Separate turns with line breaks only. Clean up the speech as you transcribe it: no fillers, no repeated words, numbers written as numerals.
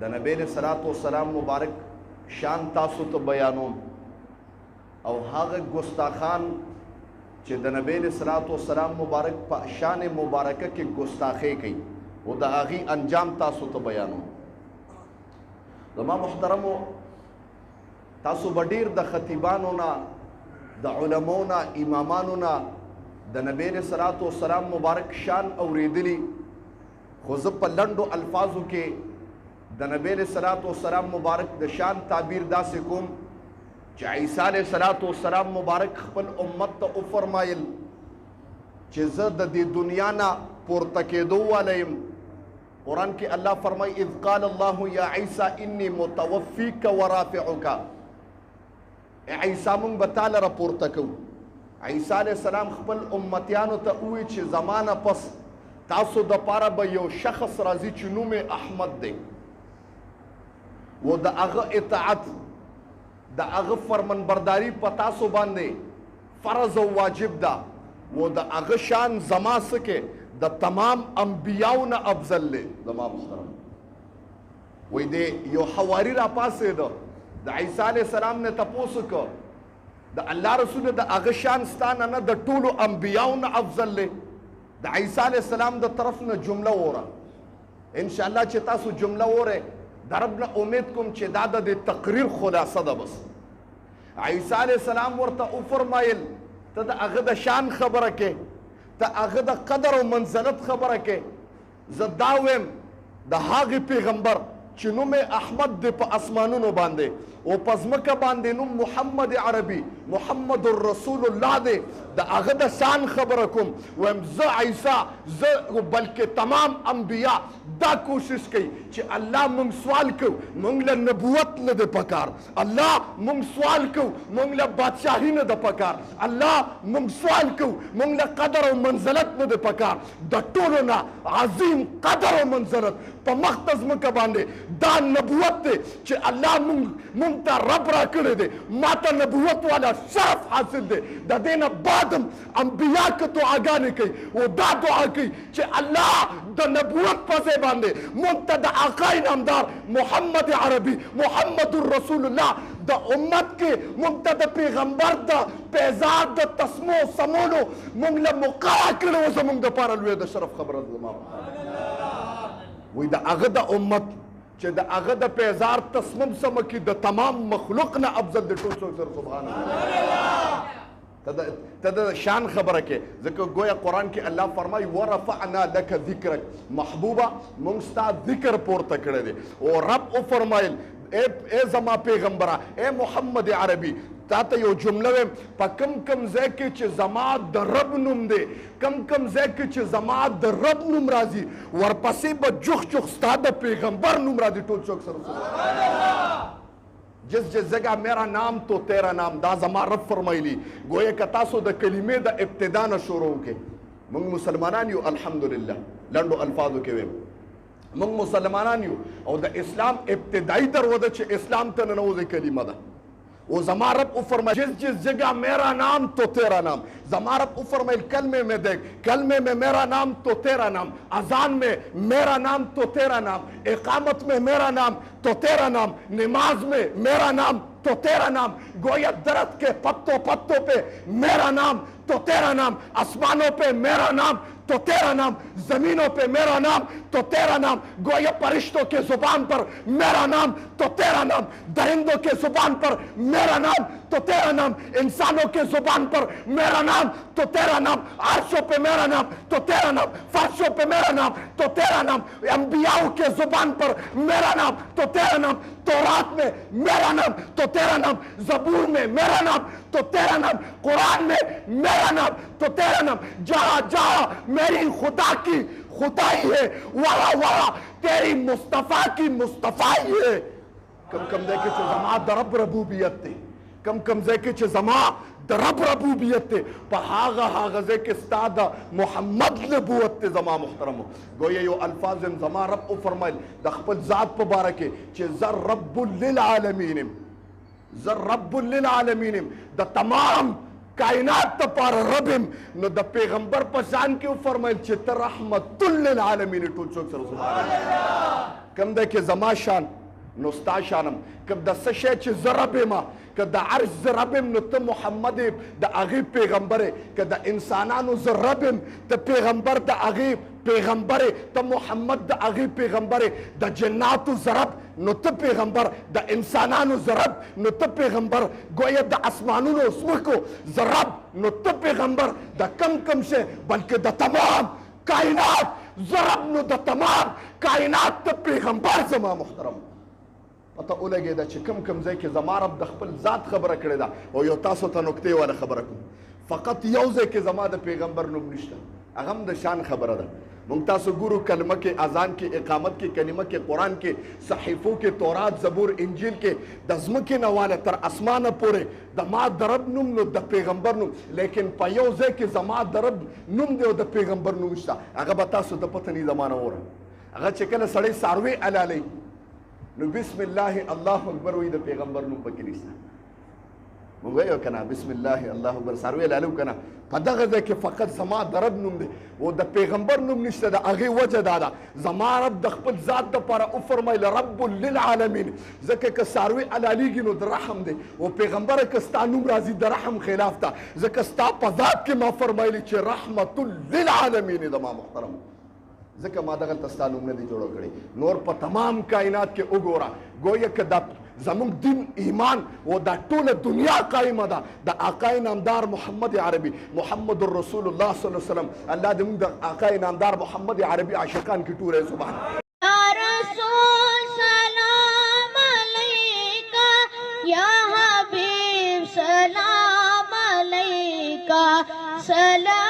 د نبی علیہ الصلوۃ والسلام مبارک شان تاسو ته بیانوم او هغه ګستاخان چې د نبی علیہ الصلوۃ والسلام مبارک په شان مبارکه کې ګستاخی کوي او د هغې انجام تاسو ته بیانوم. زما محترمو، تاسو به ډېر د خطیبانو نه، د علماو نه، امامانو نه د نبی علیہ الصلوۃ والسلام مبارک شان اوریدلی، خو زه په لنډو الفاظو کې د نبی علیہ الصلوۃ والسلام مبارک د شان تعبیر داسې کوم چې عیسی علیہ الصلوۃ والسلام مبارک خپل امت ته وفرمایل چې زه د دې دنیا نه پورته کېدو والا یم. قرآن کې الله فرمایي اذ قال الله یا عیسی انی متوفیک ورافعک، عیسی مونږ به تاله راپورته کوو. عیسی علیہ السلام خپل امتیانو ته ووایي چې زمانه پس تاسو دپاره به یو شخص راځي چې نوم یې احمد دی، و د هغه اطاعت، د هغه فرمانبرداري په تاسو باندې فرض او واجب ده، و د هغه شان زما څه کې د تمام انبیاو نه افضل دی. زما محترم وایي دی یو حواري راپاڅېده، د عیسی علیہ السلام نه تپوس وکړه د الله رسول د هغه شان ستانه نه د ټولو انبیاو نه افضل دی. د عیسی علیہ السلام د طرف نه جمله وره، انشاءالله چې تاسو جمله وره د رب نه امید کوم چې دا د تقریر خلاصه ده. بس عیسی علیہ السلام ورته وفرمایل ته د هغه د شان خبره کې، ته هغه د قدر او منزلت خبره کې، زه دا ویم د هغې پیغمبر چې نوم احمد دی په اسمانونو باندې او په ځمکه باندې نوم محمد عربي محمد رسول الله دی، د هغه د شان خبره کوم. ویم زه عیسی، زه بلکې تمام انبیا دا کوشش کوي چې الله مونږ سوال کوو، مونږ له نبوت نه دی پکار، الله مونږ سوال کوو مونږ له بادشاهي نه ده پکار، الله مونږ سوال کوو مونږ له قدر او منزلت نه دی پکار. د ټولو نه عظیم قدر او منزلت په مخ ته ځمکه باندې دا نبوت دی چې الله مونږ ته رب را کړی دی، ما ته نبوت والا شرف حاصل دی. د دې نه بعدم انبیا که دعاګانې کوي او دا دعا کوي چې الله د نبوت په ځای باندې مونږ ته د آقای نامدار محمد عربي محمد رسول الله د امت کې مونږ ته د پیغمبر د پیزار د تسمو سمولو مونږ له مقرره کړی و، زمونږ دپاره لویه د شرف خبره ده. وایي د هغه د امت چې د هغه د پیزار تسمم سمه کې د تمام مخلوق نه افضل د ټول څوک سره سبحان الله. ته د شان خبره کې، ځکه گویا قرآن کې الله فرمایي ورفعنا لک ذکرک، محبوبه مونږ ستا ذکر پورته کړی دی. او رب وفرمایل اے زما پیغمبره، اے محمد عربي، تا ته یو جمله ویم په کم کم ځای کې چې زما د رب نوم دی، کم کم ځای کې چې زما د رب نوم راځي، ورپسې به جوخ جوخ ستا د پیغمبر نوم راځي. ټول څوک سره جس جس جگہ میرا نام تو تیرا نام، دا زما رب فرمایلی. گویا که تاسو د کلمې د ابتدا نه شروع کې، موږ مسلمانان یو الحمدلله، لنډو الفاظو کې ویم موږ مسلمانان یو او د اسلام ابتدایي دروازه چې اسلام ته ننوځي کلمه ده. वो زما रब फरमाए जिस जिस जगह मेरा नाम तो तेरा नाम, زما रब फरमाए कलमे में देख, कलमे में मेरा नाम तो तेरा नाम, अजान में मेरा नाम तो तेरा नाम, इकामत में मेरा नाम तो तेरा नाम, नमाज में मेरा नाम तो तेरा नाम, गोया दरख्त के पत्तों पत्तों पे मेरा नाम तो तेरा नाम, आसमानों पे मेरा नाम तो तेरा नाम, जमीनों पे मेरा नाम तो तेरा नाम, गोया फरिश्तों के जुबान पर मेरा नाम तो तेरा नाम, दरिंदों के जुबान पर मेरा नाम तो तेरा नाम, इंसानों के जुबान पर मेरा नाम तो तेरा नाम, आरशों पे मेरा नाम तो तेरा नाम, फर्शों पे मेरा नाम तो तेरा नाम, अंबियाओं के जुबान पर मेरा नाम तो तेरा नाम, तौरात में मेरा नाम तो तेरा नाम, ज़बूर में मेरा नाम तो तेरा नाम, कुरान में मेरा नाम तो तेरा नाम, जहाँ जहाँ मेरी खुदा की खुदाई है वहाँ वहाँ तेरी मुस्तफ़ा की मुस्तफ़ाई है. कम कम देखे जमा दरब रबूबियत थे, कम कम देखे जमा दरब रबूबियत थे, पहागा हागजे के स्तादा मोहम्मद नबूवत थे. जमा मुहतरम गोया यो अल्फाज जमा रब को फरमाइल दखपल जात मुबारक चे ज़र रब्बुल लिल आलमीन, ज़र रब्बुल लिल आलमीन, द तमाम کائنات ته پار ربم نو د پیغمبر په ځان کې فرمایل چې ته رحمت للعالمین ټول څوک سره سبحان الله کوم ده کې زما شان نو ستا شانم کوم د څه شی چې زه رب یم که د عرش زه رب یم نو ته محمد د هغې پیغمبر که د انسانانو زه رب یم ته پیغمبر د هغې پیغمبر ته محمد د هغې پیغمبر د جناتو زه رب نو ته پیغمبر د انسانانو زه رب نو ته پیغمبر گویا د اسمانونو ځمکو زه رب نو ته پیغمبر د کم شی بلکې د تمام کائنات زه رب نو د تمام کائنات ته پیغمبر زما محترم پته ولګېده چې کم ځای کې زما رب د خپل ذات خبره کړې ده او یو تاسو ته نکتې والا خبره کوم فقط یو ځای کې زما د پیغمبر نوم نشته هغه هم د شان خبره ده موږ تاسو ګورو کلمه کې اذان کې اقامت کې کلمه کې قرآن کې صحیفو کې تورات زبور انجیل کې د ځمکې نه واله تر اسمانه پورې د ما د رب نوم نو د پیغمبر نوم لیکن په یو ځای کې زما د رب نوم دی او د پیغمبر نوم شته هغه به تاسو ته پته نه زمانه وره هغه چې کله سړی څاروي حلالوي نو بسم الله الله اکبر وی د پیغمبر نوم پکې نشته موږ وایو کنه بسم الله الله اکبر څاروي حلالو کنه په دغه ځای کې فقط زما د رب نوم دی او د پیغمبر نوم نشته د هغې وجه دا ده زما رب د خپل ذات دپاره وفرمیل رب للعالمین ځکه که څاروي حلالېږي نو د رحم دی او پیغمبره که ستا نوم راځي د رحم خلاف ته ځکه ستا په ذات کې ما فرمایلي چې رحمت للعالمین زما محترم ځکه ما دغلته ستا نوم نه دی جوړ کړی نور په تمام کائنات کې وګوره گویا که دا زموږ دین ایمان او دا ټوله دنیا قایمه ده د آقای نامدار محمد عربي محمد رسول الله صلی الله علیه وسلم الله دې موږ د آقای نامدار محمد عربي عاشقان کې ټوله سبحان
یا رسول سلام علیکا یا حبیب سلام علیکا سلام